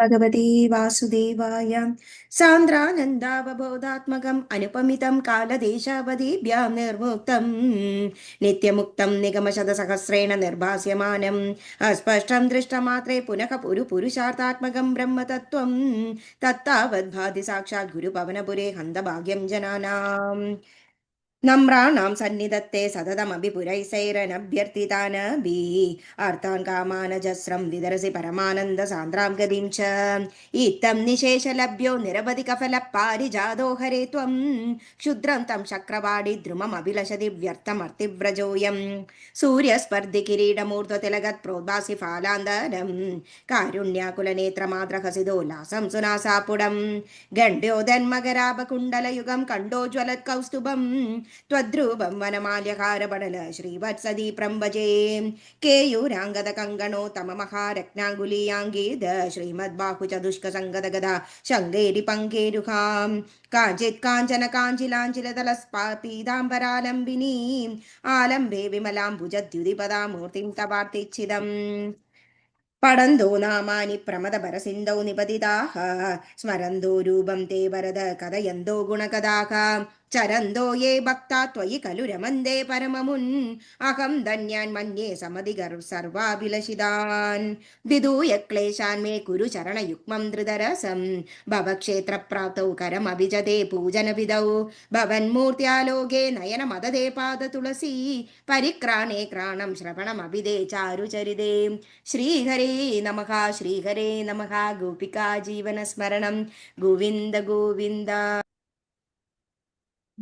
ഭഗവതേ വാസുദേവായ. സാന്ദ്രാനന്ദാവബോധാത്മകം അനുപമിതം കാലദേശാവധിഭ്യാം നിർമുക്തം നിത്യമുക്തം നിഗമശതസഹസ്രേണ നിർഭാസ്യമാനം അസ്പഷ്ടം ദൃഷ്ടമാത്രേ പുനഃ പുരുഷാർത്ഥാത്മകം ബ്രഹ്മതത്വം തത്താവദ്ഭാതി സാക്ഷാത് ഗുരുപവനപുരേ ഹന്തഭാഗ്യം ജനാനാം. നമ്രാണാം സന്നിധത്തെ സതതമഭി പുരൈസൈരനഭ്യർത്ഥിതാനഭി അർത്ഥാൻ കാമാനജസ്രം വിതരസി പരമാനന്ദ സാന്ദ്രാം ഗതിം ച ഇത്തം നിശേഷലഭ്യോ നിരവധി കഫല പാരിജാതോ ഹരേ ത്വം ക്ഷുദ്രം തം ശക്രവാടി ദ്രുമമഭിലഷതി വ്യർത്ഥമർത്തിവ്രജോയം സൂര്യസ്പർദ്ധി കിരീടമൂർധ്വതിലഗത് പ്രോദ്ഭാസി ഫാലാന്തരം കാരുണ്യാകുലനേത്രമാദ്രഹസിതോല്ലാസം സുനാസാപുടം ഗണ്ഡ്യോദന്മകരാപകുണ്ടലയുഗം കണ്ടോജ്വലത് കൗസ്തുഭം त्वद्रूपं वनमाल्यकारपडल श्रीवत्सदीप्रं भजे केयूराङ्गद कङ्गणोत्तममहारत्नाङ्गुलीयाङ्गीद श्रीमद्बाहुचतुष्कसङ्गदगदा शङ्गेरि पङ्केरुहां काञ्चित् काञ्चन काञ्चिलाञ्चिलतलस्पीताम्बरालम्बिनीम् आलम्बे विमलाम्बुजद्युतिपदामूर्तिं तवार्तिच्छिदम् पडन्तो नामानि प्रमदपरसिन्धौ निपतिताः स्मरन्तो रूपं ते वरद कथयन्तो गुणकदाः चरन्तो ये भक्ता त्वयि खलु रमन्ते परममुन् अहं धन्यान् मन्ये समधिगर्व सर्वाभिलषितान् विधूय क्लेशान् मे कुरु चरणयुग्मं धृतरसं भवक्षेत्रप्राप्तौ करमभिजते पूजनविधौ भवन्मूर्त्यालोके नयनमददे पादतुलसी परिक्राणे क्राणं श्रवणमभिदे चारुचरिते श्रीहरे नमः श्रीहरे नमः गोपिका जीवनस्मरणं गोविन्द गोविन्द.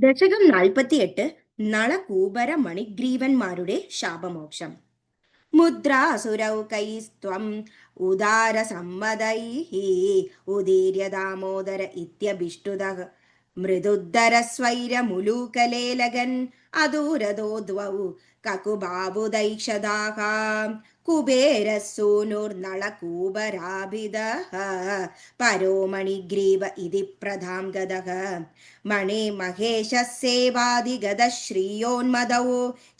ദശകം 48 നളകൂബര മണിഗ്രീവന്മാരുടെ ശാപമോക്ഷം. മുദ്രാസുരൗകൈസ്ത്വം ഉദാരസമ്മതൈഃ ഉദീര്യ ദാമോദര ഇത്യഭിഷ്ടുതഃ മൃദുദ്ധരസ്വൈരമുലൂകലേലകൻ അദൂരദോ ദ്വൗ കകുബാബുദൈക്ഷദാഃ കുബേരസൂനുർനളകൂബരാഭിദഃ പരോ മണിഗ്രീവ ഇതി പ്രധാം ഗതഃ മണേ മഹേശസേവാദിഗതഃ ശ്രീയോന്മദൗ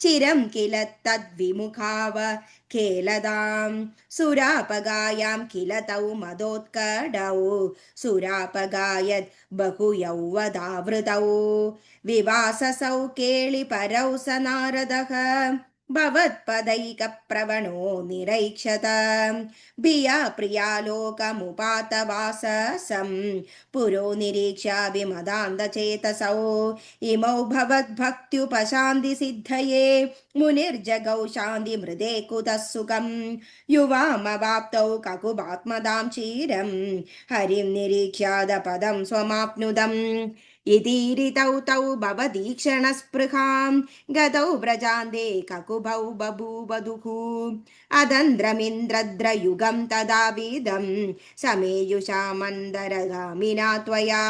ചിരം കില തദ്വിമുഖാവ खेलदां सुरापगायां किल तौ मदोत्कडौ सुरापगायद् बहुयौवदावृतौ विवाससौ केळिपरौ स नारदः भवत्पदैकप्रवणो निरैक्षत भिया प्रियालोकमुपातवाससं पुरो निरीक्ष्याभिमदान्धचेतसौ इमौ भवद्भक्त्युपशान्ति सिद्धये मुनिर्जगौ शान्ति मृदे कुतः सुखं युवामवाप्तौ ककुबात्मदां क्षीरं हरिं निरीक्ष्यादपदं स्वमाप्नुदम् इतीरितौ तौ भवदीक्षणस्पृहां गतौ व्रजान्ते ककुभौ बभूवधुः अदन्द्रमिन्द्रद्रयुगं तदाविदं समेयुषामन्दरगामिना त्वया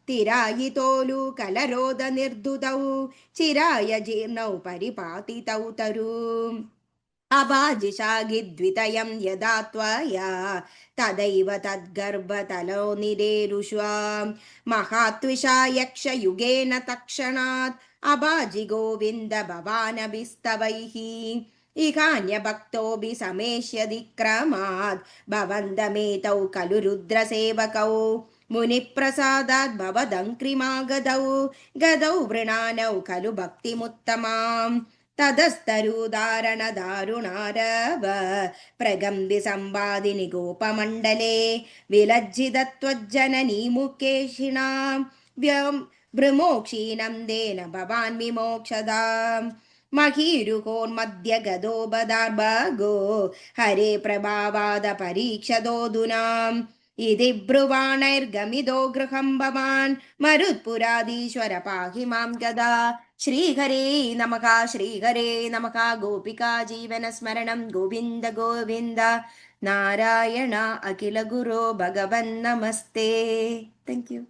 तिरायितोलु कलरोदनिर्धुतौ चिराय जीर्णौ परिपातितौ तरु अभाजिषागिद्वितयं यदा त्वया तदैव तद्गर्भतलो निरेरुष्वा महात्विषा यक्षयुगेन तत्क्षणात् अभाजि गोविन्द भवानभिस्तवैः इहान्यभक्तोऽपि समेष्यदिक्रमात् भवन्तमेतौ खलु रुद्रसेवकौ मुनिप्रसादात् भवदङ्क्रिमागतौ गदौ वृणानौ खलु भक्तिमुत्तमाम् ततस्तरुदारणदारुणारव प्रगम्भि सम्पादिनि गोपमण्डले विलज्जितत्वज्जननीमुखेषिणां भ्रमोक्षीणं देन भवान् विमोक्षदाम् महीरुहोन्मध्य गदो बदार्भगो हरे प्रभावाद परीक्षदोऽधुनाम् इति ब्रुवाणैर्गमिदो गृहं भवान् मरुत्पुराधीश्वर पाहि मां गदा. श्रीहरे नमः गोपिका जीवनस्मरणं गोविन्द गोविन्द. नारायण अखिल गुरो भगवन् नमस्ते. Thank you.